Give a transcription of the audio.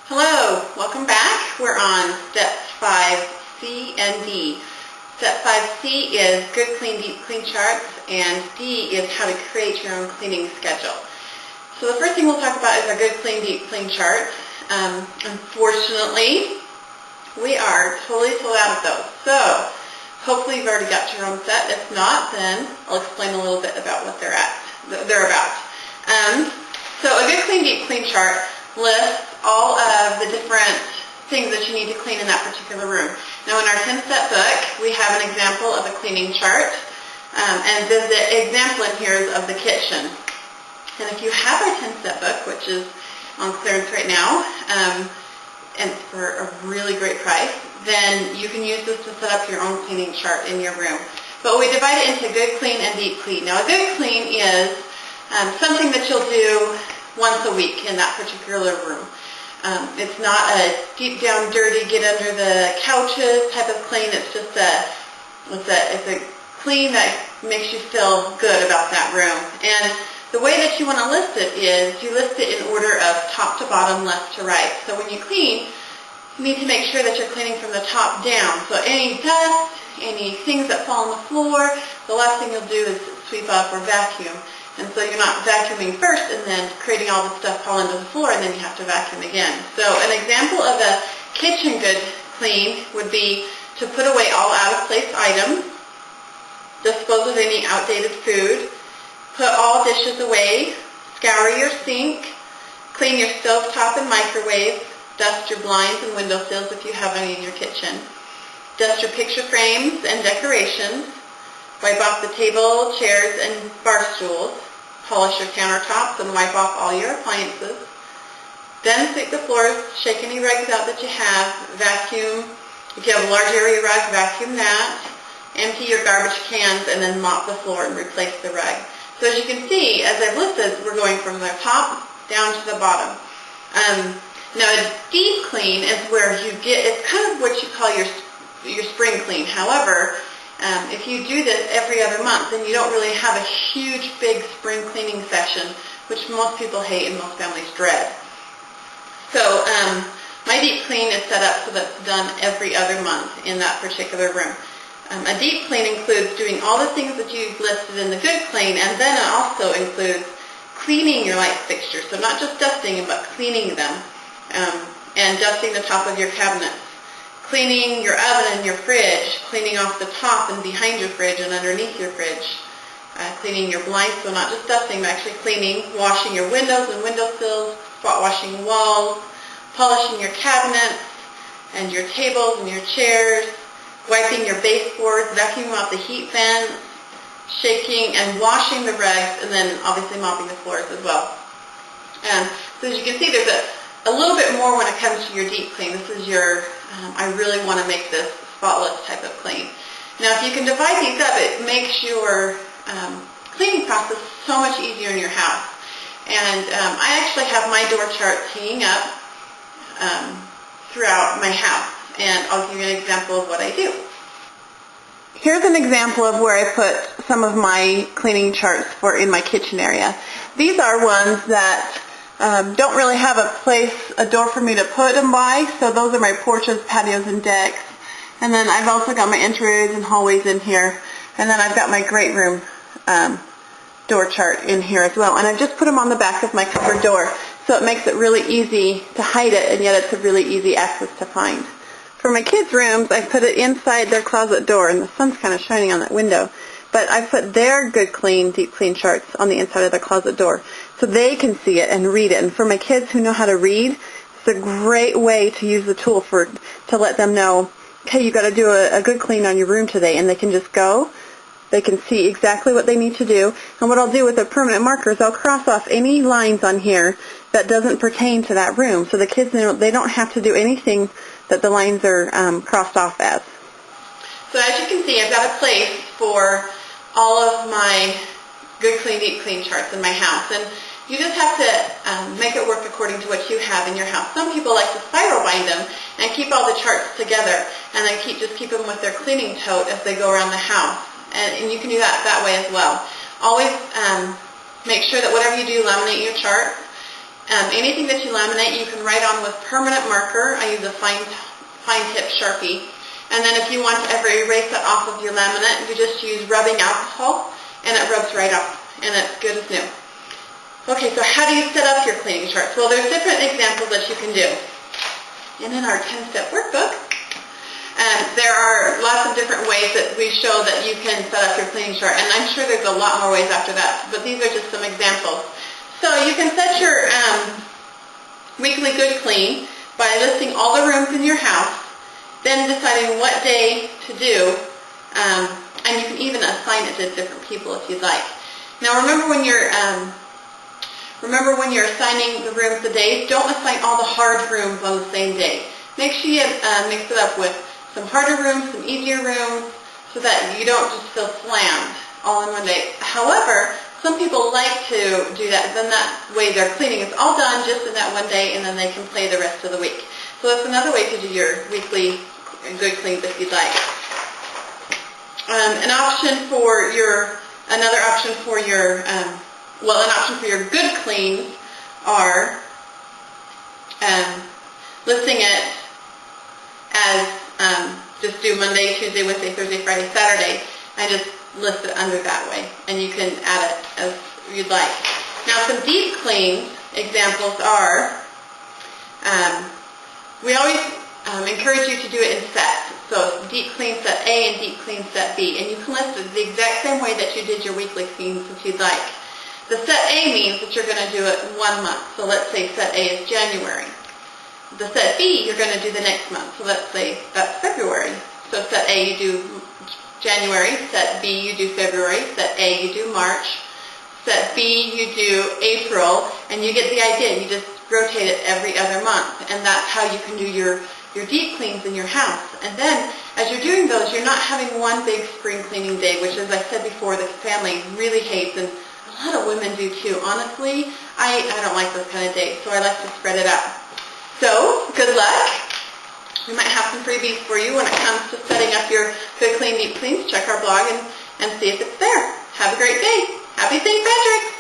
Hello, welcome back. We're on Step 5C and D. Step 5C is Good Clean, Deep Clean charts, and D is how to create your own cleaning schedule. So the first thing we'll talk about is our Good Clean, Deep Clean chart. Unfortunately, we are totally sold out of those. So hopefully you've already got your own set. If not, then I'll explain a little bit about what they're about. So a Good Clean, Deep Clean chart lists all of the different things that you need to clean in that particular room. Now in our 10-step book, we have an example of a cleaning chart, and the example in here is of the kitchen. And if you have our 10-step book, which is on clearance right now, and for a really great price, then you can use this to set up your own cleaning chart in your room. But we divide it into Good Clean and Deep Clean. Now a Good Clean is something that you'll do once a week in that particular room. It's not a deep down dirty, get under the couches type of clean. It's just it's a clean that makes you feel good about that room. And the way that you want to list it is you list it in order of top to bottom, left to right. So when you clean, you need to make sure that you're cleaning from the top down. So any dust, any things that fall on the floor, the last thing you'll do is sweep up or vacuum. And so you're not vacuuming first and then creating all the stuff fall into the floor and then you have to vacuum again. So an example of a kitchen good clean would be to put away all out-of-place items, dispose of any outdated food, put all dishes away, scour your sink, clean your stovetop and microwave, dust your blinds and windowsills if you have any in your kitchen, dust your picture frames and decorations, wipe off the table, chairs, and bar stools, polish your countertops and wipe off all your appliances. Then sweep the floors, shake any rugs out that you have, vacuum. If you have a large area rug, vacuum that. Empty your garbage cans and then mop the floor and replace the rug. So as you can see, as I've listed, we're going from the top down to the bottom. Now a deep clean is where you get, it's kind of what you call your spring clean. However, if you do this every other month, then you don't really have a huge, big spring cleaning session, which most people hate and most families dread. So my deep clean is set up so that it's done every other month in that particular room. A deep clean includes doing all the things that you've listed in the good clean, and then it also includes cleaning your light fixtures. So not just dusting them, but cleaning them, and dusting the top of your cabinets. Cleaning your oven and your fridge, cleaning off the top and behind your fridge and underneath your fridge. Cleaning your blinds, so not just dusting, but actually cleaning, washing your windows and windowsills, spot washing walls, polishing your cabinets and your tables and your chairs, wiping your baseboards, vacuuming out the heat vents, shaking and washing the rugs, and then obviously mopping the floors as well. So as you can see, there's a little bit more when it comes to your deep clean. This is your, I really want to make this spotless type of clean. Now if you can divide these up, it makes your cleaning process so much easier in your house. And I actually have my door charts hanging up throughout my house. And I'll give you an example of what I do. Here's an example of where I put some of my cleaning charts for in my kitchen area. These are ones that don't really have a door for me to put them by, so those are my porches, patios, and decks. And then I've also got my entryways and hallways in here. And then I've got my great room door chart in here as well. And I just put them on the back of my cupboard door, so it makes it really easy to hide it, and yet it's a really easy access to find. For my kids' rooms, I put it inside their closet door, and the sun's kind of shining on that window. But I put their good clean, deep clean charts on the inside of the closet door so they can see it and read it. And for my kids who know how to read, it's a great way to use the tool to let them know, okay, you've got to do a good clean on your room today. And they can just go. They can see exactly what they need to do. And what I'll do with a permanent marker is I'll cross off any lines on here that doesn't pertain to that room. So the kids, they don't have to do anything that the lines are crossed off as. So as you can see, I've got a place for all of my good clean, deep clean charts in my house. And you just have to make it work according to what you have in your house. Some people like to spiral bind them and keep all the charts together and then just keep them with their cleaning tote as they go around the house. And you can do that way as well. Always make sure that whatever you do, laminate your charts. Anything that you laminate, you can write on with permanent marker. I use a fine tip Sharpie. And then if you want to ever erase that off of your laminate, you just use rubbing alcohol, and it rubs right off, and it's good as new. Okay, so how do you set up your cleaning charts? Well, there's different examples that you can do. And in our 10-step workbook, there are lots of different ways that we show that you can set up your cleaning chart, and I'm sure there's a lot more ways after that, but these are just some examples. So you can set your weekly good clean by listing all the rooms in your house, then deciding what day to do, and you can even assign it to different people if you'd like. Now remember when you're assigning the rooms the days, don't assign all the hard rooms on the same day. Make sure you mix it up with some harder rooms, some easier rooms, so that you don't just feel slammed all in one day. However, some people like to do that, then that way their cleaning is all done just in that one day, and then they can play the rest of the week. So that's another way to do your weekly good cleans if you'd like. An option for your good cleans are listing it as just do Monday, Tuesday, Wednesday, Thursday, Friday, Saturday, and just list it under that way, and you can add it as you'd like. Now some deep cleans examples are, we always encourage you to do it in sets. So deep clean set A and deep clean set B, and you can list it the exact same way that you did your weekly cleans if you'd like. The set A means that you're going to do it 1 month. So let's say set A is January. The set B you're going to do the next month. So let's say that's February. So set A you do January, set B you do February, set A you do March, set B you do April, and you get the idea. You just rotate it every other month, and that's how you can do your deep cleans in your house. And then as you're doing those, you're not having one big spring cleaning day, which, as I said before, the family really hates, and a lot of women do too. Honestly, I don't like those kind of days, so I like to spread it out. So good luck. We might have some freebies for you when it comes to setting up your good clean deep cleans. Check our blog and see if it's there. Have a great day. Happy St. Patrick's!